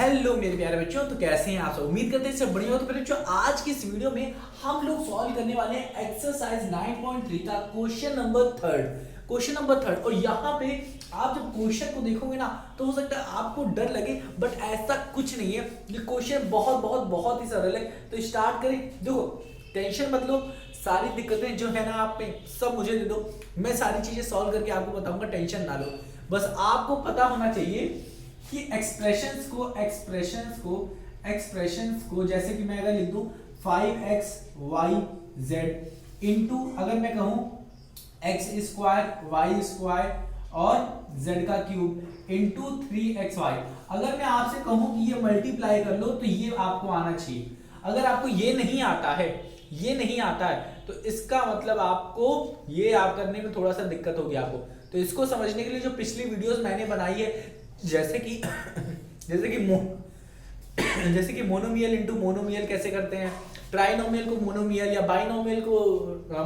Hello मेरे प्यारे बच्चों, तो कैसे हैं आप सब। उम्मीद करते हैं सब बढ़िया हो। तो बच्चों आज की इस वीडियो में हम लोग सॉल्व करने वाले हैं एक्सरसाइज 9.3 का क्वेश्चन नंबर थर्ड। और यहाँ पे आप जब क्वेश्चन को देखोगे ना तो हो सकता है आपको डर लगे, बट ऐसा कुछ नहीं है। ये क्वेश्चन बहुत बहुत बहुत ही सरल है। तो स्टार्ट करें। देखो, टेंशन मत लो, सारी दिक्कतें जो है ना आप पे सब मुझे दे दो, मैं सारी चीजें सॉल्व करके आपको बताऊंगा। टेंशन ना लो, बस आपको पता होना चाहिए कि एक्सप्रेशंस को जैसे कि मैं अगर लिख दूं 5xyz इंटू, अगर मैं कहूं x स्क्वायर y स्क्वायर और z का क्यूब इंटू 3xy। अगर मैं आपसे कहूं कि ये मल्टीप्लाई कर लो तो ये आपको आना चाहिए। अगर आपको ये नहीं आता है तो इसका मतलब आपको ये आप करने में थोड़ा सा दिक्कत होगी आपको। तो इसको समझने के लिए जो पिछली वीडियोस मैंने बनाई है, जैसे कि मोनोमियल इंटू मोनोमियल कैसे करते हैं, ट्राइनोमियल को मोनोमियल या बाइनोमियल को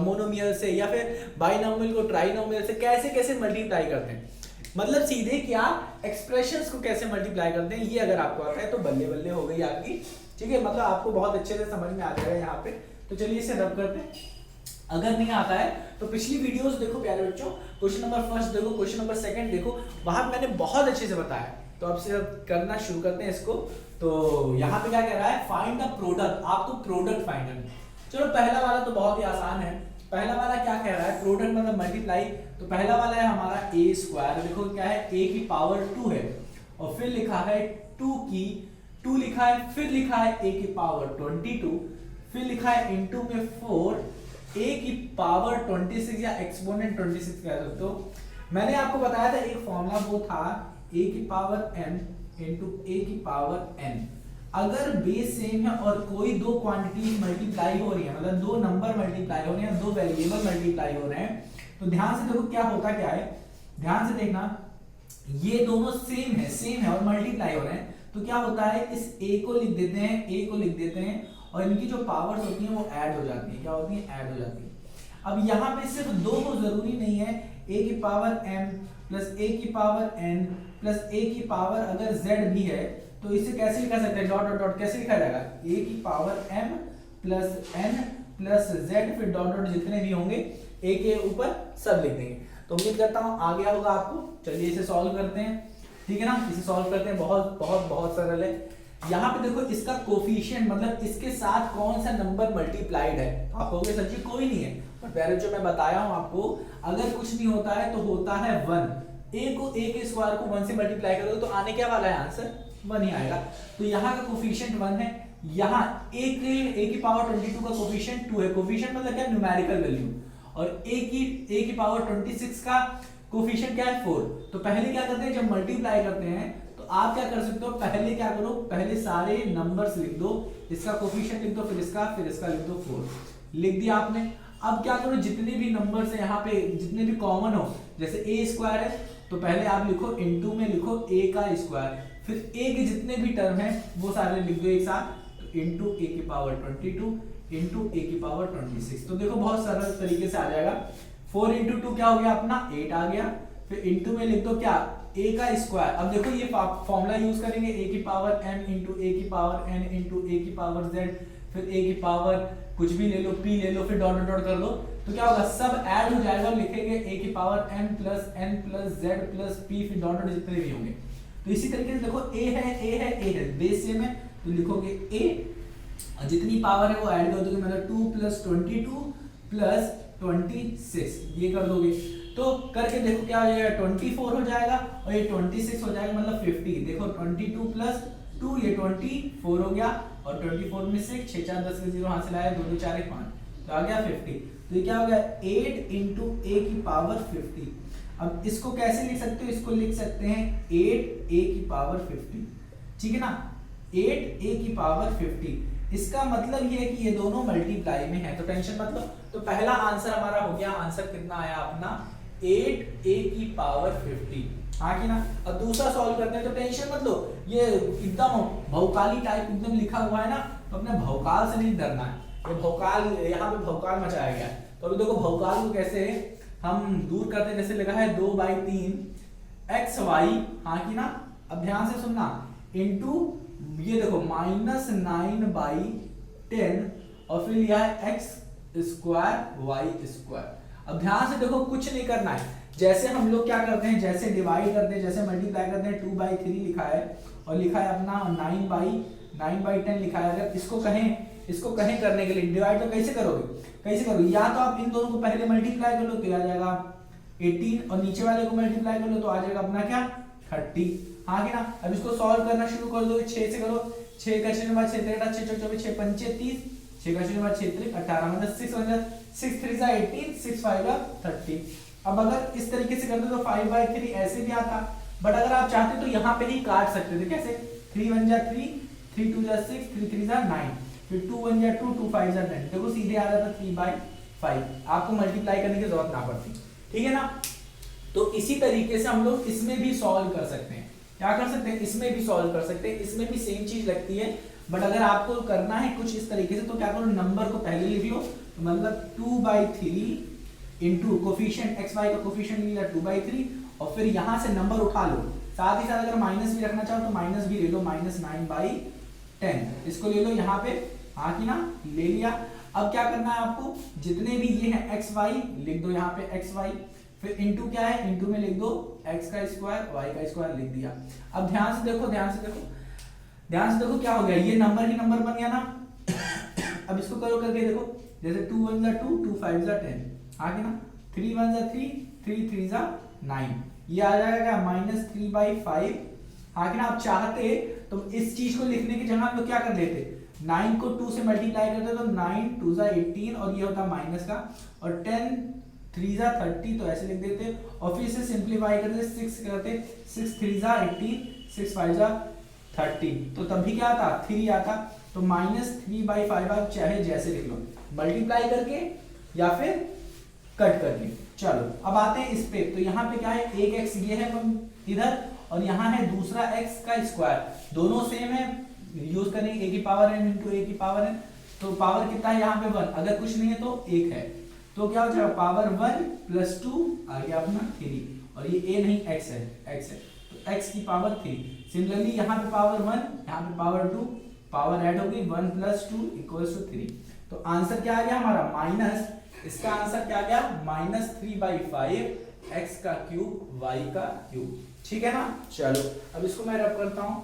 मोनोमियल से, या फिर बाइनोमियल को ट्राइनोमियल से कैसे कैसे मल्टीप्लाई करते हैं, मतलब सीधे क्या एक्सप्रेशंस को कैसे मल्टीप्लाई करते हैं, ये अगर आपको आता है तो बल्ले बल्ले हो गई आपकी। ठीक है, मतलब आपको बहुत अच्छे से समझ में आ जाएगा यहाँ पे। तो चलिए इसे रब करते हैं। अगर नहीं आता है तो पिछली वीडियोस देखो प्यारे बच्चों, क्वेश्चन नंबर फर्स्ट देखो, क्वेश्चन नंबर सेकंड देखो, वहां मैंने बहुत अच्छे से बताया। तो अब से करना शुरू करते हैं इसको। तो यहाँ पे क्या कह रहा है, फाइंड द प्रोडक्ट, आपको प्रोडक्ट फाइंड करना है। चलो पहला वाला तो बहुत ही आसान है। पहला वाला क्या कह रहा है, प्रोडक्ट मतलब मल्टीप्लाई। तो पहला वाला है हमारा ए स्क्वायर, देखो क्या है a की पावर 2 है, और फिर लिखा है 2 लिखा है, फिर लिखा है a की पावर 22, फिर लिखा है इनटू में 4 a की पावर 26 या एक्सपोनेंट 26 कह सकते हो। मैंने आपको बताया था एक फॉर्मूला, वो था a की पावर m इंटू a की पावर n। अगर बेस सेम है और कोई दो क्वांटिटी मल्टीप्लाई हो रही है, मतलब दो नंबर मल्टीप्लाई हो रहे हैं, दो वेरिएबल मल्टीप्लाई हो रहे हैं, तो ध्यान से देखो क्या होता क्या है, ध्यान से देखना। ये दोनों सेम है और मल्टीप्लाई हो रहे हैं, तो क्या होता है, इस a को लिख देते हैं और इनकी जो पावर्स होती हैं वो ऐड हो जाती है। क्या होती है, ऐड हो जाती है। अब यहाँ पे सिर्फ दो को जरूरी नहीं है, a की पावर m प्लस a की पावर n प्लस a की पावर अगर z भी है तो इसे कैसे लिखा सकते हैं, डॉट डॉट डॉट कैसे लिखा जाएगा, a की power m plus n plus z, फिर डॉट डॉट जितने भी होंगे a के ऊपर सब लिख देंगे। तो उम्मीद करता हूँ आ गया होगा आपको। चलिए इसे सॉल्व करते हैं, ठीक है ना, इसे सॉल्व करते हैं। बहुत बहुत बहुत सरल है। यहाँ पे देखो इसका कोफिशिएंट मतलब इसके साथ कौन सा नंबर मल्टीप्लाइड है। आप कहोगे सर जी कोई नहीं है, पर प्यारे जो मैं बताया हूँ आपको, अगर कुछ नहीं होता है तो होता है 1। a के स्क्वायर को 1 से मल्टीप्लाई करोगे तो आने क्या वाला है, आंसर 1 ही आएगा। तो यहाँ का कोफिशिएंट 1 है। यहाँ a की पावर 22 का कोफिशिएंट 2 है। कोफिशिएंट मतलब क्या, न्यूमेरिकल वैल्यू। और a की पावर 26 का कोफिशिएंट क्या है, 4। तो पहले क्या करते हैं, जब मल्टीप्लाई करते हैं तो आप क्या कर सकते हो, पहले क्या करो, पहले सारे नंबर्स लिख दो, इसका कोफिशिएंट लिख दो, फिर इसका लिख दो 4। लिख दिया आपने। अब क्या करो, जितने भी नंबर्स है यहाँ पे, जितने भी कॉमन हो, जैसे a स्क्वायर है तो पहले आप लिखो इनटू में लिखो a का स्क्वायर, फिर a के जितने भी टर्म है वो सारे लिख दो एक साथ। तो इनटू a की पावर 22 इनटू a की पावर 26। तो देखो बहुत सरल तरीके से आ जाएगा। 4 इंटू 2 क्या हो गया अपना, 8 आ गया। फिर इनटू में लिख दो क्या, a का स्क्वायर। अब देखो ये फॉर्मूला यूज करेंगे, a की पावर m इंटू a की पावर n इंटू a की पावर z, फिर a की पावर कुछ भी ले लो, p ले लो, फिर डॉट डॉट कर दो। तो क्या होगा, सब ऐड हो जाएगा। लिखेंगे a की power m plus n plus z plus p, फिर डॉट डॉट जितने भी होंगे। तो इसी तरीके से देखो a है, बेस सेम है तो लिखोगे a, और जितनी पावर है वो ऐड कर दोगे, मतलब 2 प्लस 22 प्लस 26 ये कर दोगे। तो करके देखो क्या हो जाएगा, 24 हो जाएगा और ये 26 हो जाएगा, मतलब 50। देखो 22 प्लस 2 ये 24 हो गया, और 24 में 6 6 4 10 के 0 हाथ से लाया, 2 2 4 1 5, तो आ गया 50। तो ये क्या हो गया, 8 इंटू a की पावर 50। अब इसको कैसे लिख सकते हो, इसको लिख सकते हैं 8a की पावर 50, ठीक है ना, 8a की पावर 50। इसका मतलब ये है कि ये दोनों मल्टीप्लाई में है, तो टेंशन मत लो। तो पहला आंसर हमारा हो गया, आंसर कितना आया अपना, 8a की पावर 50, हाँ कि ना। अब दूसरा सॉल्व करते हैं, तो टेंशन मत लो, ये एकदम भौकाली टाइप एकदम लिखा हुआ है ना, तो अपने भौकाल से नहीं डरना है। ये भौकाल, यहाँ पे भौकाल मचाया गया। तो अभी देखो भौकाल को कैसे हम दूर करते हैं, जैसे लगा है 2/3 xy, हाँ कि ना। अब ध्यान से सुनना, इंटू ये देखो -9/10 और फिर लिया है x स्क्वायर y स्क्वायर। अब ध्यान से देखो, कुछ नहीं करना है, जैसे हम लोग क्या करते हैं, जैसे डिवाइड करते हैं, जैसे मल्टीप्लाई करते हैं, 2/3 लिखा है और लिखा है अपना 9/10 लिखा है। अगर इसको कहें करने के लिए डिवाइड तो कैसे करोगे, या तो आप इन दोनों को पहले मल्टीप्लाई कर लो तो आ जाएगा 18 और नीचे वाले को मल्टीप्लाई कर लो तो आ जाएगा अपना क्या 30। हाँ कि ना। अब इसको सॉल्व करना शुरू कर दो, 6 से करो, 6 का 6 बाद 6 3 6 24 6 5 30, 6 का 6 बाद 6 3 18 मतलब 6 3 जा 18 6 5 जा 30। अब अगर इस तरीके से करते तो 5/3 ऐसे भी आता, बट अगर आप चाहते तो यहाँ पे ही काट सकते थे। कैसे, 3 1 जा 3, 3 2 जा 6, 3 3 जा 9, फिर 2 1 जा 2, 2 5 जा 10। देखो सीधे आ जाता 3/5, आपको मल्टीप्लाई करने की जरूरत ना पड़ती। ठीक है ना। तो इसी तरीके से हम लोग इसमें भी सॉल्व कर सकते हैं। क्या कर सकते हैं, इसमें भी सॉल्व कर सकते हैं। इसमें भी सेम चीज लगती है, बट अगर आपको करना है कुछ इस तरीके से तो क्या करो, नंबर को पहले लिख लो, तो मतलब 2/3 इंटू कोफिशिएंट एक्स वाई का कोफिशिएंट लिया 2/3 और फिर यहां से नंबर उठा लो। साथ ही साथ अगर माइनस भी रखना चाहो तो माइनस भी ले लो, -9/10 इसको ले लो यहाँ पे। हाँ कि ना, ले लिया। अब क्या करना है आपको, जितने भी ये है एक्स वाई लिख दो यहाँ पे एक्स वाई, फिर इंटू क्या है, इंटू में लिख दो एक्स का स्क्वायर वाई का स्क्वायर लिख दिया। अब ध्यान से देखो क्या हो गया, ये नंबर ही नंबर बन गया ना। अब इसको करो करके देखो, जैसे 2 1 जा 2, 2 5 जा 10, आगे ना 3 1 जा 3, 3 3 जा 9, ये आ जाएगा क्या -3/5। आगे ना आप चाहते तो इस चीज को लिखने की जगह हम लोग क्या कर लेते, 9 को 2 से मल्टीप्लाई करते तो 9 2 जा 18 और ये होता माइनस का, और 10 3 जा 30 तो ऐसे लिख देते, और फिर इसे सिंपलीफाई करते 6 करते, 6 3 जा 18, 6 5 जा 30 तो तब भी क्या आता 3 आता। तो -3/5 आप चाहे जैसे लिख लो, मल्टीप्लाई करके या फिर कट करके। चलो अब आते हैं इस पे, तो यहाँ पे क्या है, एक x ये है इधर और यहाँ है दूसरा x का स्क्वायर, दोनों सेम है, यूज करेंगे a की पावर n इंटू a की पावर n। तो पावर कितना है यहाँ पे 1, अगर कुछ नहीं है तो 1 है, तो क्या हो जाएगा पावर 1 + 2 आ गया अपना 3, और ये a नहीं x है तो x की पावर 3। सिमिलरली यहाँ पे पावर 1, यहाँ पे पावर 2, पावर ऐड होगी 1 + 2 = 3। तो आंसर क्या आ गया हमारा माइनस, इसका आंसर क्या आ गया -3/5 x का क्यूब y का क्यूब। ठीक है ना। चलो अब इसको मैं रब करता हूं,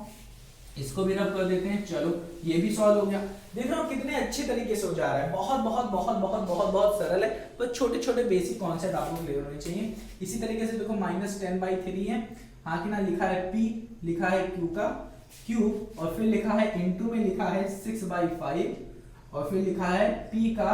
इसको भी रब कर देते हैं। चलो ये भी सॉल्व हो गया। देख रहे हो कितने अच्छे तरीके से हो जा रहा है, बहुत बहुत बहुत बहुत बहुत बहुत सरल है, बस छोटे छोटे बेसिक कॉन्सेप्ट आपको क्लियर होने चाहिए। इसी तरीके से देखो -10/3 है, हाँ कि ना, लिखा है p, लिखा है q का क्यूब, और फिर लिखा है इनटू में लिखा है 6/5 और फिर लिखा है p का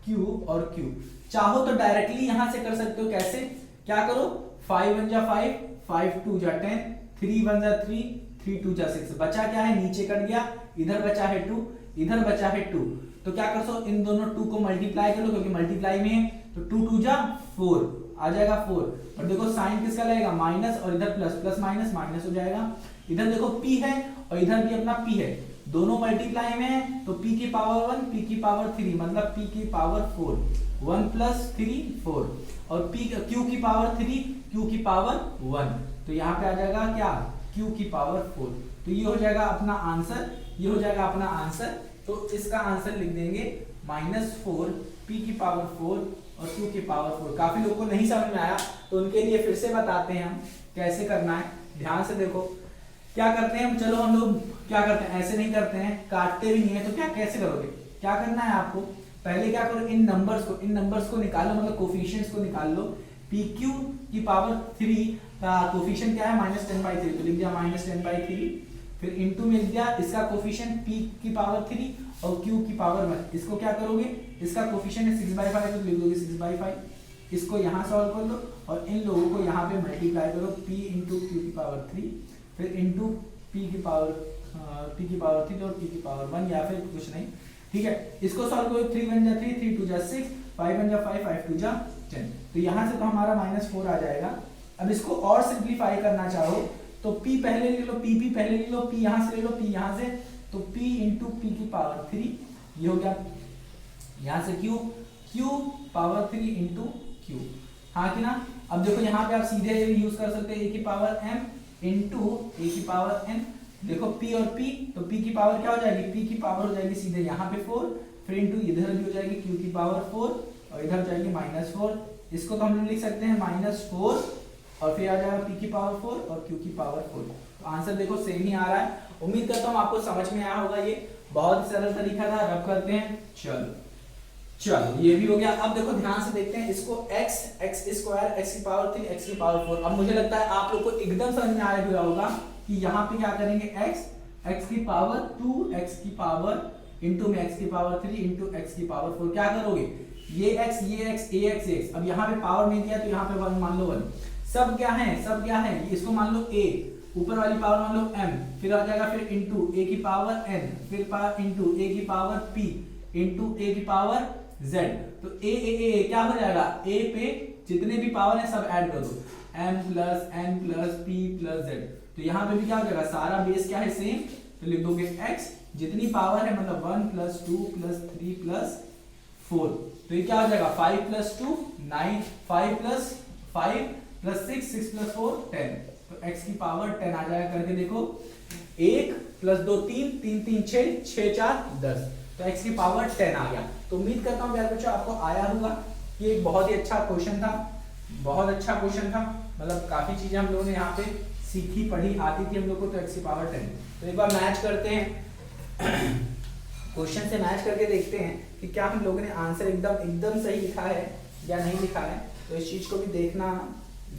क्यूब और क्यूब। चाहो तो डायरेक्टली यहां से कर सकते हो, कैसे, क्या करो, 5 1 जा 5, 5 2 जा 10, 3 1 जा 3, 3 2 जा 6, बचा क्या है, नीचे कट गया, इधर बचा है 2, इधर बचा है 2, तो क्या कर सो, इन दोनों 2 को मल्टीप्लाई कर लो, क्योंकि मल्टीप्लाई में है, तो 2 2 जा 4 आ जाएगा 4, और देखो साइन किसका लगेगा माइनस, और इधर प्लस, प्लस माइनस माइनस हो जाएगा। इधर देखो p है और इधर भी अपना p है, दोनों मल्टीप्लाई में है, तो p की पावर 1 p की पावर 3 मतलब p की पावर 4, 1 + 3 4, और q की पावर 3 q की पावर 1, तो यहाँ पे आ जाएगा क्या, q की पावर 4। तो ये हो जाएगा अपना आंसर, ये हो जाएगा अपना आंसर। तो इसका आंसर लिख देंगे -4 p की पावर 4 और q की पावर 4। काफी लोगों को नहीं समझ में आया, तो उनके लिए फिर से बताते हैं हम कैसे करना है। ध्यान से देखो क्या करते हैं, चलो हम लोग क्या करते हैं, ऐसे नहीं करते हैं, काटते भी नहीं है, तो क्या कैसे करोगे, क्या करना है आपको, पहले क्या करो, इन नंबर्स को निकालो, मतलब कोफिशिएंट्स को निकाल लो। pq की पावर 3 का कोफिशिएंट क्या है -10/3, तो लिख दिया -10/3, फिर इनटू में लिख दिया इसका कोफिशिएंट p की पावर 3 और q की पावर 1। इसको क्या करोगे, इसका कोफिशिएंट है 6/5 तो लिख दोगे 6/5, इसको यहाँ सॉल्व कर लो और इन लोगों को यहाँ पे मल्टीप्लाई करो, p × q की पावर 3 फिर इनटू p की पावर 3 और p की पावर 1, या फिर कुछ नहीं। ठीक है, इसको सॉल्व करो, 3 1 जा 3, 3 2 जा 6, 5 1 जा 5, 5 2 जा 10, तो यहाँ से तो हमारा -4 आ जाएगा। अब इसको और सिंप्लीफाई करना चाहो तो p पहले ले लो, p पहले ले लो, p यहाँ से ले लो, p यहाँ से, तो p × p की पावर 3, ये हो गया, यहाँ से q पावर 3 × q, हाँ कि ना। अब देखो यहाँ पे आप सीधे यूज कर सकते हैं a की पावर m × a की पावर n देखो p और p, तो p की पावर क्या हो जाएगी, p की पावर हो जाएगी सीधे यहाँ पे 4, फिर इंटू इधर भी हो जाएगी q की पावर 4 और इधर हो जाएगी -4। इसको तो हम लोग लिख सकते हैं -4 और फिर आ जाएगा p की पावर 4 और q की पावर 4। तो आंसर देखो सेम ही आ रहा है। उम्मीद करता हूँ आपको समझ में आया होगा। ये बहुत सरल तरीका था। रब करते हैं। चलो ये भी हो गया। अब देखो ध्यान से देखते हैं इसको, x स्क्वायर x की पावर 3 x की पावर 4। अब मुझे लगता है आप लोग को एकदम समझ में आया हुआ होगा कि यहाँ पे क्या करेंगे, x की पावर 2 x की पावर इंटू में x की पावर 3 इंटू x की पावर 4। क्या करोगे, ये x अब यहाँ पे पावर नहीं दिया तो यहाँ पे 1 मान लो 1। सब क्या है इसको मान लो a, ऊपर वाली पावर मान लो m, फिर आ जाएगा फिर इंटू a की पावर n, फिर इंटू a की पावर p इंटू a की पावर z। तो a क्या हो जाएगा, a पे जितने भी पावर है सब ऐड कर दो, m plus n plus p plus z। तो यहाँ पे भी क्या हो जाएगा, सारा बेस क्या है सेम, तो लिख दोगे x जितनी पावर है मतलब 1 प्लस 2 प्लस 3 प्लस 4। तो ये क्या हो जाएगा 5 प्लस 2 9, 5 प्लस 5 प्लस 6 6 प्लस 4 10। तो x की पावर 10 आ जाएगा। करके देखो 1 प्लस 2 3 3 3 6 6 4 10। तो x की पावर 10 आ गया। तो उम्मीद करता हूँ प्यारे बच्चों आपको आया होगा। ये एक बहुत ही अच्छा क्वेश्चन था, बहुत अच्छा क्वेश्चन था। मतलब काफी चीजें हम लोगों ने यहाँ पे सीखी पढ़ी आती थी हम लोग को। तो x की पावर 10। तो एक बार मैच करते हैं क्वेश्चन से मैच करके देखते हैं कि क्या हम लोगों ने आंसर एकदम सही लिखा है या नहीं लिखा है। तो इस चीज को भी देखना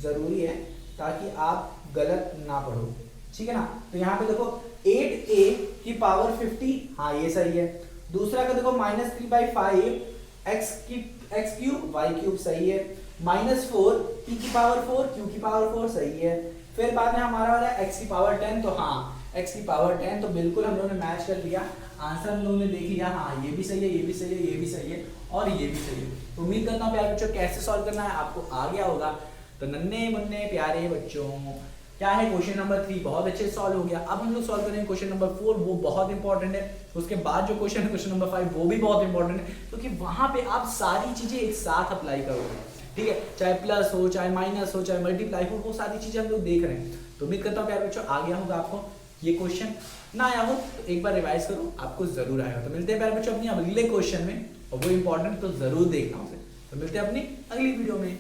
जरूरी है ताकि आप गलत ना पढ़ो, ठीक है ना। तो यहाँ पे देखो 8a की पावर 50, हाँ ये सही है। दूसरा का देखो -3/5 x क्यूब y क्यूब सही है। -4 p की पावर 4 q की पावर 4 सही है। फिर बाद में हमारा वाला x की पावर 10, तो हाँ x की पावर 10 तो बिल्कुल हम लोगों ने मैच कर लिया। आंसर हम लोगों ने देख लिया, हाँ ये भी सही है, ये भी सही है, ये भी सही है और ये भी सही है। तो उम्मीद करता हूँ प्यारे बच्चों कैसे सॉल्व करना है आपको आ गया होगा। तो नन्हे मुन्ने प्यारे बच्चों, क्या है क्वेश्चन नंबर 3 बहुत अच्छे से सॉल्व हो गया। अब हम लोग सॉल्व करेंगे क्वेश्चन नंबर 4, वो बहुत इंपॉर्टेंट है। उसके बाद जो क्वेश्चन है क्वेश्चन नंबर 5 वो भी बहुत इंपॉर्टेंट है, क्योंकि वहां पे आप सारी चीजें एक साथ अप्लाई करोगे, ठीक है। चाहे प्लस हो, चाहे माइनस हो, चाहे मल्टीप्लाई हो, वो सारी चीजें हम लोग देख रहे हैं। तो उम्मीद करता हूँ प्यारे बच्चों आ गया होगा आपको। ये क्वेश्चन ना आया हो तो एक बार रिवाइज करो, आपको जरूर आएगा। तो मिलते हैं प्यारे बच्चों अपनी अगले क्वेश्चन में, और वो इंपॉर्टेंट तो जरूर देखना उसे। तो मिलते हैं अपनी अगली वीडियो में।